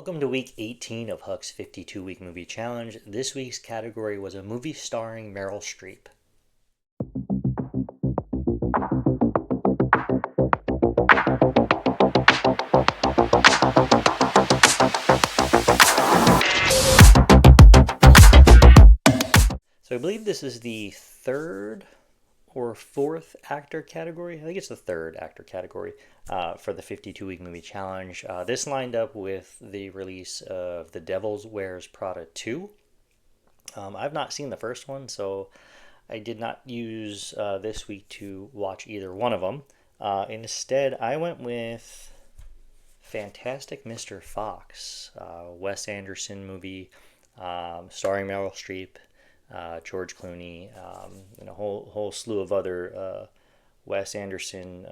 Welcome to week 18 of Huck's 52-week movie challenge. This week's category was a movie starring Meryl Streep. So I believe this is the third or fourth actor category. I think it's the third actor category for the 52-week movie challenge. This lined up with the release of The Devil Wears Prada 2. I've not seen the first one, so I did not use this week to watch either one of them. Instead, I went with Fantastic Mr. Fox, Wes Anderson movie starring Meryl Streep, George Clooney, and a whole slew of other Wes Anderson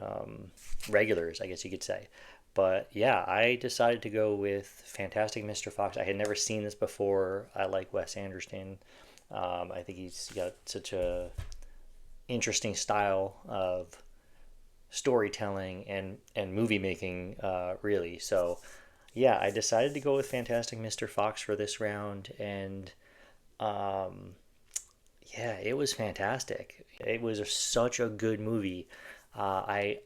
regulars, I guess you could say. But yeah, I decided to go with Fantastic Mr. Fox. I had never seen this before. I like Wes Anderson. I think he's got such a interesting style of storytelling and movie making, really. So yeah, I decided to go with Fantastic Mr. Fox for this round, and yeah, it was fantastic. It was such a good movie. I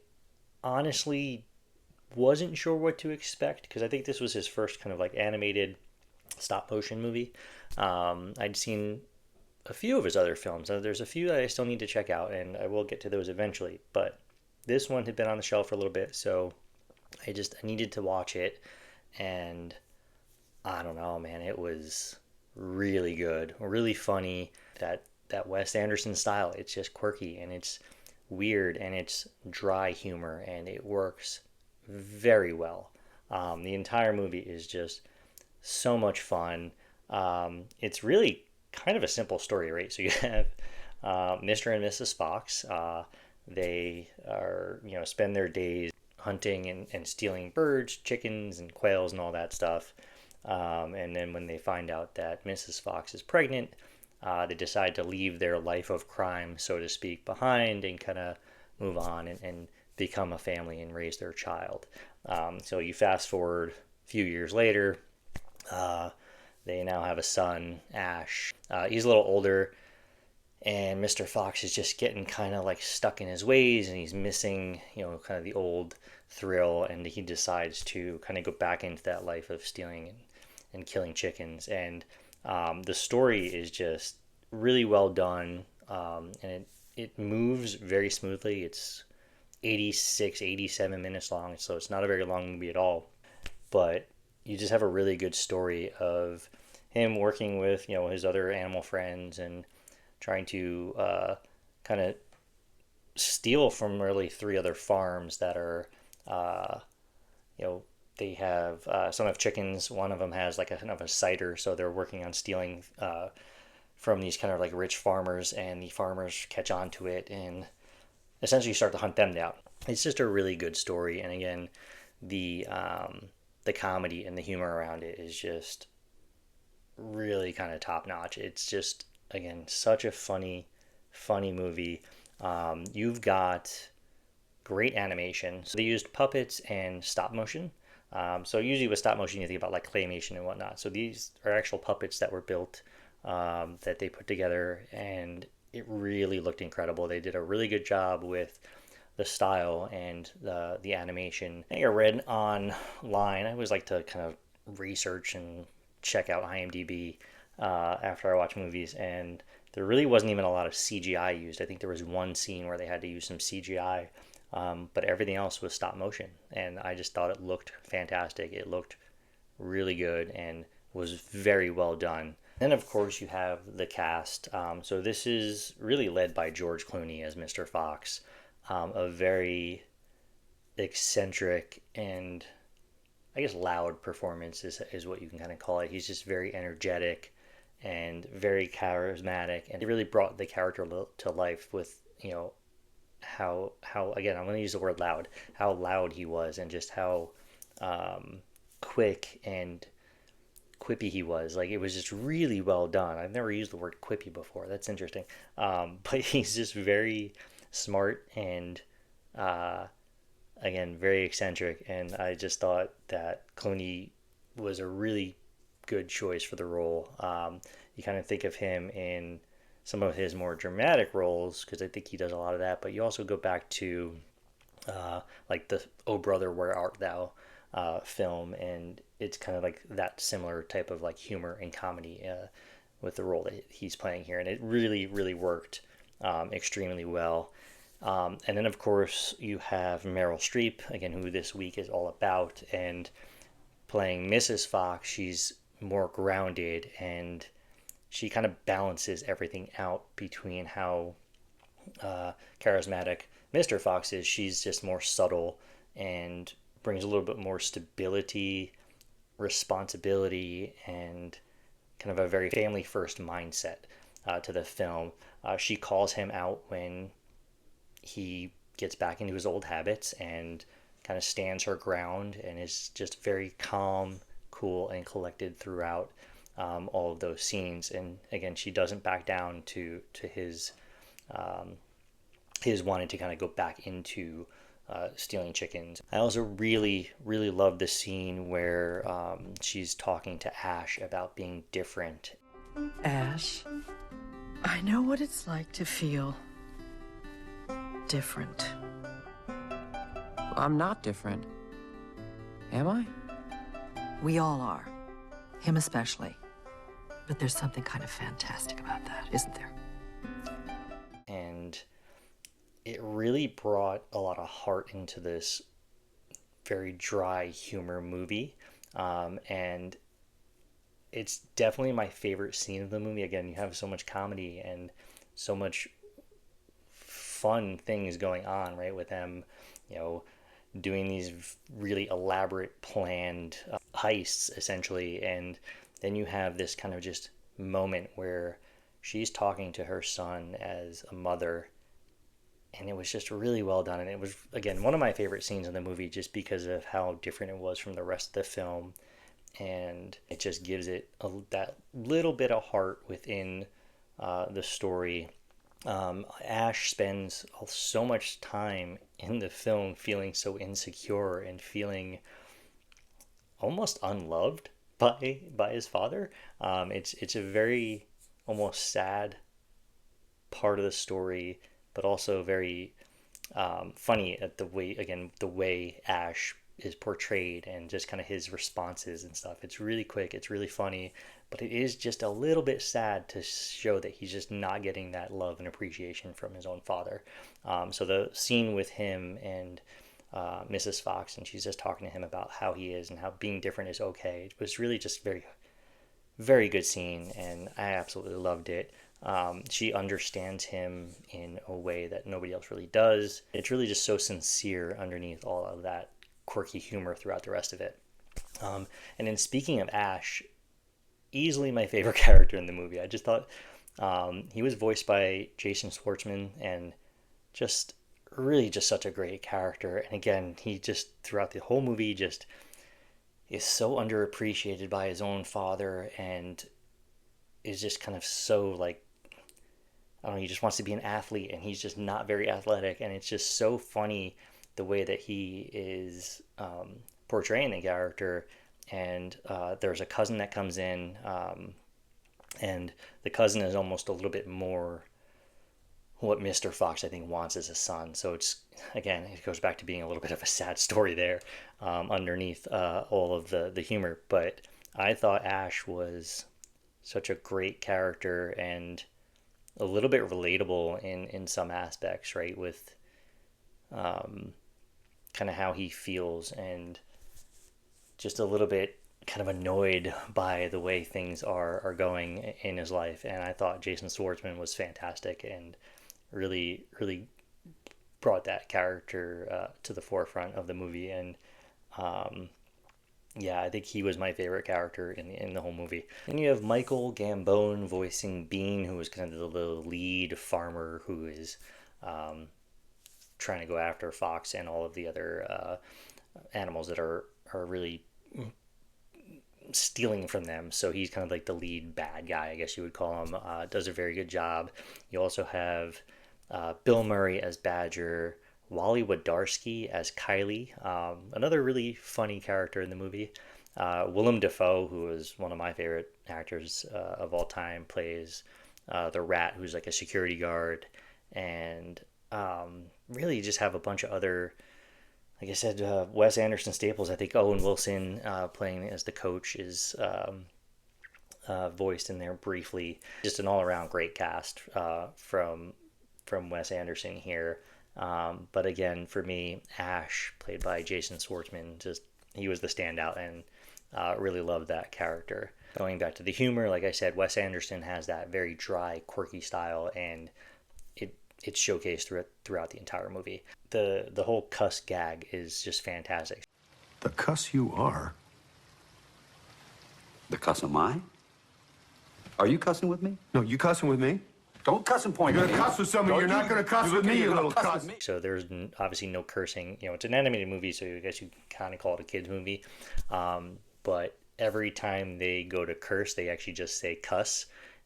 honestly wasn't sure what to expect because I think this was his first kind of like animated stop motion movie. I'd seen a few of his other films. There's a few that I still need to check out, and I will get to those eventually. But this one had been on the shelf for a little bit, so I needed to watch it, and I don't know, man, it was really good, really funny. That Wes Anderson style, it's just quirky and it's weird and it's dry humor and it works very well. The entire movie is just so much fun. It's really kind of a simple story, right? So you have Mr. and Mrs. Fox. They are, spend their days hunting and stealing birds, chickens, and quails and all that stuff. And then when they find out that Mrs. Fox is pregnant, they decide to leave their life of crime, so to speak, behind and kind of move on and become a family and raise their child. So you fast forward a few years later, they now have a son, Ash. He's a little older, and Mr. Fox is just getting kind of like stuck in his ways, and he's missing, kind of the old thrill, and he decides to kind of go back into that life of stealing and killing chickens. And the story is just really well done, and it moves very smoothly. It's 86, 87 minutes long, so it's not a very long movie at all. But you just have a really good story of him working with, his other animal friends and trying to kind of steal from really three other farms that are, they have some have chickens. One of them has like a kind of a cider, so they're working on stealing from these kind of like rich farmers, and the farmers catch on to it and essentially start to hunt them down. It's just a really good story, and again, the comedy and the humor around it is just really kind of top notch. It's just, again, such a funny movie. You've got great animation. So they used puppets and stop motion. So usually with stop motion, you think about like claymation and whatnot. So these are actual puppets that were built, that they put together, and it really looked incredible. They did a really good job with the style and the animation. I think I read online, I always like to kind of research and check out IMDb after I watch movies, and there really wasn't even a lot of CGI used. I think there was one scene where they had to use some CGI, but everything else was stop motion, and I just thought it looked fantastic. It looked really good and was very well done. Then, of course, you have the cast. So this is really led by George Clooney as Mr. Fox, a very eccentric and I guess loud performance is what you can kind of call it. He's just very energetic and very charismatic, and he really brought the character to life with, how again, I'm going to use the word loud, how loud he was, and just how quick and quippy he was. Like, it was just really well done. I've never used the word quippy before. That's interesting. But he's just very smart and again, very eccentric, and I just thought that Clooney was a really good choice for the role. You kind of think of him in some of his more dramatic roles because I think he does a lot of that. But you also go back to like the "Oh Brother, Where Art Thou" film, and it's kind of like that similar type of like humor and comedy with the role that he's playing here, and it really, really worked extremely well. And then, of course, you have Meryl Streep, again, who this week is all about, and playing Mrs. Fox, she's more grounded and she kind of balances everything out between how charismatic Mr. Fox is. She's just more subtle and brings a little bit more stability, responsibility, and kind of a very family first mindset to the film. She calls him out when he gets back into his old habits and kind of stands her ground and is just very calm, cool, and collected throughout all of those scenes. And again, she doesn't back down to his wanting to kind of go back into stealing chickens. I also really, really love the scene where she's talking to Ash about being different. Ash, I know what it's like to feel different. I'm not different. Am I? We all are. Him especially. But there's something kind of fantastic about that, isn't there? And it really brought a lot of heart into this very dry humor movie. And it's definitely my favorite scene of the movie. Again, you have so much comedy and so much fun things going on, right? With them, doing these really elaborate planned heists, essentially. And then you have this kind of just moment where she's talking to her son as a mother, and it was just really well done. And it was, again, one of my favorite scenes in the movie just because of how different it was from the rest of the film. And it just gives it that little bit of heart within the story. Ash spends so much time in the film feeling so insecure and feeling almost unloved by his father. It's a very almost sad part of the story, but also very funny at the way Ash is portrayed and just kind of his responses and stuff. It's really quick, it's really funny, but it is just a little bit sad to show that he's just not getting that love and appreciation from his own father. So the scene with him and Mrs. Fox, and she's just talking to him about how he is and how being different is okay. It was really just very, very good scene, and I absolutely loved it. She understands him in a way that nobody else really does. It's really just so sincere underneath all of that quirky humor throughout the rest of it. And then speaking of Ash, easily my favorite character in the movie. I just thought he was voiced by Jason Schwartzman, and just really just such a great character. And again, he just throughout the whole movie just is so underappreciated by his own father, and is just kind of so like, I don't know, he just wants to be an athlete and he's just not very athletic, and it's just so funny the way that he is portraying the character. And there's a cousin that comes in, and the cousin is almost a little bit more what Mr. Fox, I think, wants as a son. So it's, again, it goes back to being a little bit of a sad story there underneath all of the humor. But I thought Ash was such a great character and a little bit relatable in some aspects, right? With kind of how he feels, and just a little bit kind of annoyed by the way things are going in his life. And I thought Jason Schwartzman was fantastic and really, really brought that character to the forefront of the movie. And yeah, I think he was my favorite character in the whole movie. Then you have Michael Gambon voicing Bean, who is kind of the lead farmer who is trying to go after Fox and all of the other animals that are really stealing from them. So he's kind of like the lead bad guy, I guess you would call him. Does a very good job. You also have Bill Murray as Badger, Wally Wodarski as Kylie, another really funny character in the movie. Willem Dafoe, who is one of my favorite actors of all time, plays the Rat, who's like a security guard, and really just have a bunch of other, like I said, Wes Anderson staples. I think Owen Wilson playing as the coach is voiced in there briefly. Just an all-around great cast from Wes Anderson here. But again, for me, Ash, played by Jason Schwartzman, just he was the standout, and really loved that character. Going back to the humor, like I said, Wes Anderson has that very dry, quirky style, and it's showcased throughout the entire movie. The whole cuss gag is just fantastic. The cuss you are. The cuss am I? Are you cussing with me? No, you cussing with me? Don't cuss and point You're at gonna me. cuss with somebody. You're not gonna cuss with me, you little cuss. So there's obviously no cursing. You know, it's an animated movie, so I guess you kind of call it a kids movie. But every time they go to curse, they actually just say cuss,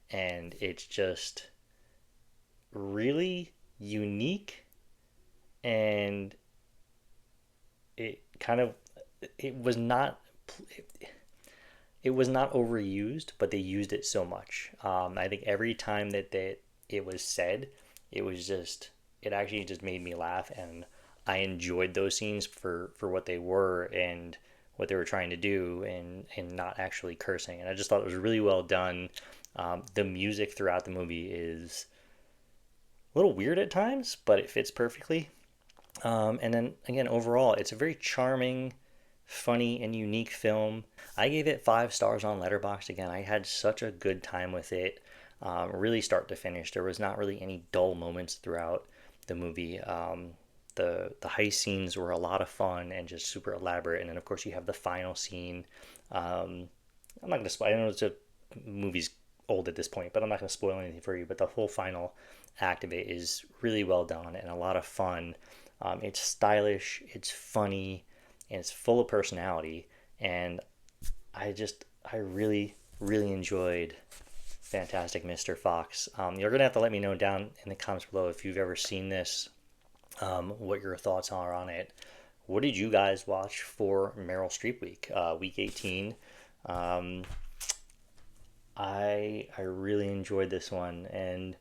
and it's just really unique, and it kind of it was not overused, but they used it so much. I think every time that it was said, it actually just made me laugh, and I enjoyed those scenes for what they were and what they were trying to do, and not actually cursing. And I just thought it was really well done. The music throughout the movie is a little weird at times, but it fits perfectly. And then again, overall, it's a very charming, funny, and unique film. I gave it 5 stars on Letterboxd. Again, I had such a good time with it, really start to finish. There was not really any dull moments throughout the movie. The heist scenes were a lot of fun and just super elaborate. And then, of course, you have the final scene. I'm not going to spoil. I know the movie's old at this point, but I'm not going to spoil anything for you. But the whole final act of it is really well done and a lot of fun. It's stylish, it's funny, and it's full of personality. And I really, really enjoyed Fantastic Mr. Fox. You're going to have to let me know down in the comments below if you've ever seen this, what your thoughts are on it. What did you guys watch for Meryl Streep week? Week 18. I really enjoyed this one, and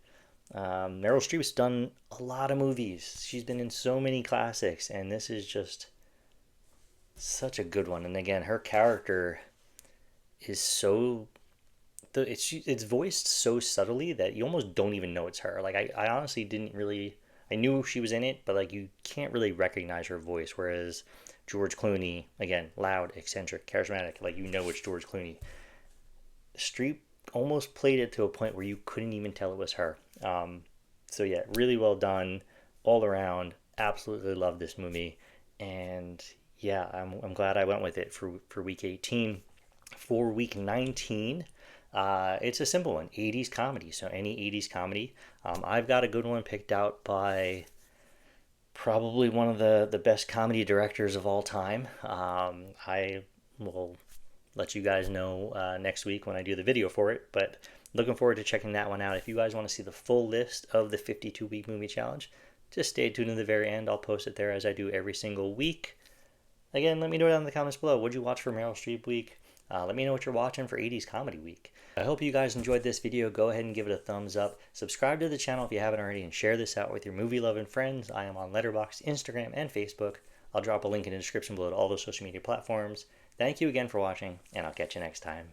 Meryl Streep's done a lot of movies. She's been in so many classics, and this is just such a good one. And again, her character is it's voiced so subtly that you almost don't even know it's her. Like I honestly didn't really. I knew she was in it, but like you can't really recognize her voice. Whereas George Clooney, again, loud, eccentric, charismatic, like you know it's George Clooney. Streep almost played it to a point where you couldn't even tell it was her. So yeah, really well done all around. Absolutely love this movie, and yeah, I'm glad I went with it for week 18. For week 19, it's a simple one, 80s comedy. So any 80s comedy. I've got a good one picked out by probably one of the best comedy directors of all time. I will let you guys know next week when I do the video for it, but looking forward to checking that one out. If you guys want to see the full list of the 52-week movie challenge, just stay tuned to the very end. I'll post it there as I do every single week. Again, let me know down in the comments below. What'd you watch for Meryl Streep week? Let me know what you're watching for 80s comedy week. I hope you guys enjoyed this video. Go ahead and give it a thumbs up. Subscribe to the channel if you haven't already, and share this out with your movie-loving friends. I am on Letterboxd, Instagram, and Facebook. I'll drop a link in the description below to all those social media platforms. Thank you again for watching, and I'll catch you next time.